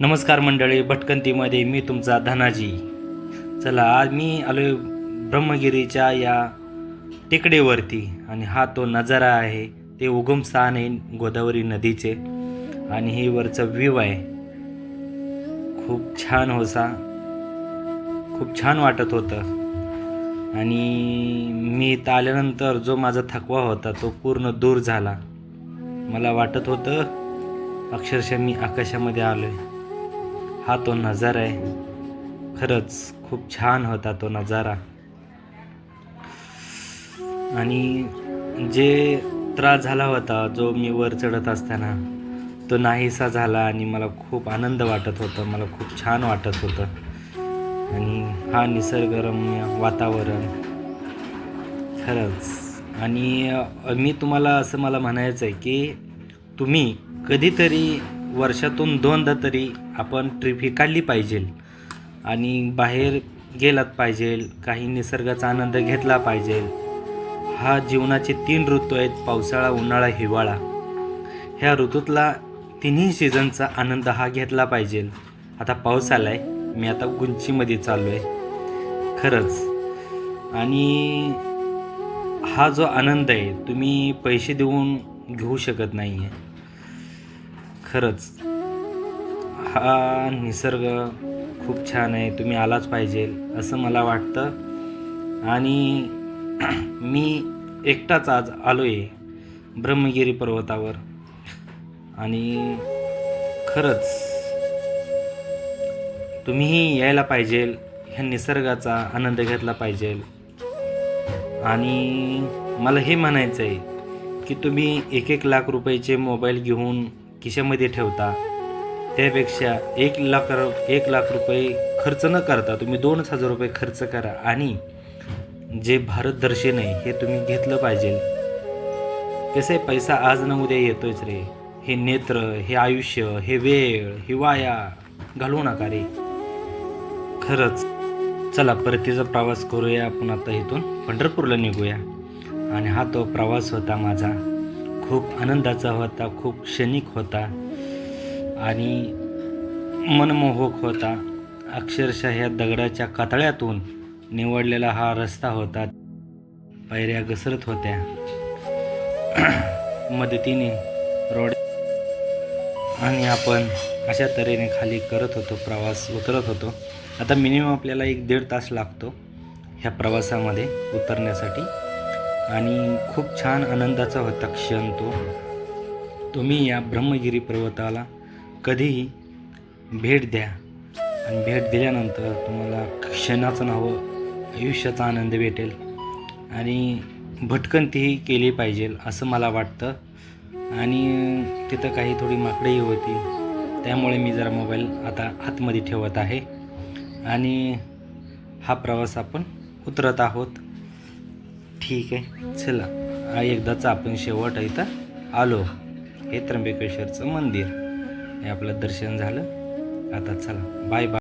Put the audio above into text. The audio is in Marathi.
नमस्कार मंडळी, भटकंतीमध्ये मी तुमचा धनाजी. चला, आज मी आलोय ब्रह्मगिरीच्या या टेकडीवरती आणि हा तो नजारा आहे. ते उगमस्थान आहे गोदावरी नदीचे आणि ही वरचं व्ह्यू आहे. खूप छान होता, खूप छान वाटत होतं. आणि मी इथं आल्यानंतर जो माझा थकवा होता तो पूर्ण दूर झाला. मला वाटत होतं अक्षरशः मी आकाशामध्ये आलोय. हा तो नजारा आहे. खरंच खूप छान होता तो नजारा. आणि जे त्रास झाला होता जो मी वर चढत असताना तो नाहीसा झाला आणि मला खूप आनंद वाटत होता. मला खूप छान वाटत होतं. आणि हा निसर्गरम्य वातावरण खरंच. आणि मी तुम्हाला असं मला म्हणायचं आहे की तुम्ही कधीतरी वर्षातून 2दा तरी आपण ट्रिप ही काढली पाहिजे आणि बाहेर गेलात पाहिजे. काही निसर्गाचा आनंद घेतला पाहिजे. हा जीवनाचे 3 ऋतू आहेत, पावसाळा, उन्हाळा, हिवाळा. ह्या ऋतूतला तिन्ही सीझनचा आनंद हा घेतला पाहिजे. आता पाऊस आला आहे, मी आता गुंचीमध्ये चाललो आहे खरंच. आणि हा जो आनंद आहे तुम्ही पैसे देऊन घेऊ शकत नाही आहे खरंच. हा निसर्ग खूप छान आहे, तुम्ही आलाच पाहिजे असं मला वाटतं. आणि मी एकटाच आज आलो आहे ब्रह्मगिरी पर्वतावर. आणि खरंच तुम्हीही यायला पाहिजे, ह्या निसर्गाचा आनंद घेतला पाहिजे. आणि मला हे म्हणायचं आहे की तुम्ही 1-1 लाख रुपयाचे मोबाईल घेऊन खिशामध्ये ठेवता, त्यापेक्षा 1 लाख रुपये खर्च न करता तुम्ही 2,000 रुपये खर्च करा आणि जे भारत दर्शन आहे हे तुम्ही घेतलं पाहिजे. कसं आहे, पैसा आज न उद्या येतोच रे. हे नेत्र, हे आयुष्य, हे वेळ, ही वाया घालवू नका रे खरंच. चला, परतीचा प्रवास करूया आपण. आता इथून पंढरपूरला निघूया. आणि हा तो प्रवास होता माझा. खूप आनंदाचा होता, खूप क्षणिक होता आणि मनमोहक होता. अक्षरशः ह्या दगडाच्या कातळ्यातून निवडलेला हा रस्ता होता. पायऱ्या घसरत होत्या, मदतीने रोड. आणि आपण अशा तऱ्हेने खाली करत होतो, प्रवास उतरत होतो. आता मिनिमम आपल्याला 1-1.5 तास लागतो ह्या प्रवासामध्ये उतरण्यासाठी. आणि खूप छान आनंदाचा होता क्षण तो. तुम्ही या ब्रह्मगिरी पर्वताला कधीही भेट द्या आणि भेट दिल्यानंतर तुम्हाला क्षणाचं नव्हे आयुष्याचा आनंद भेटेल. आणि भटकंतीही केली पाहिजे असं मला वाटतं. आणि तिथं काही थोडी माकडेही होती, त्यामुळे मी जरा मोबाईल आता आतमध्ये ठेवत आहे. आणि हा प्रवास आपण उतरत आहोत. ठीक आहे, चला. एकदाचा आपण शेवट इथं आलो. हे त्र्यंबकेश्वरचं मंदिर, हे आपलं दर्शन झालं. आता चला, बाय बाय.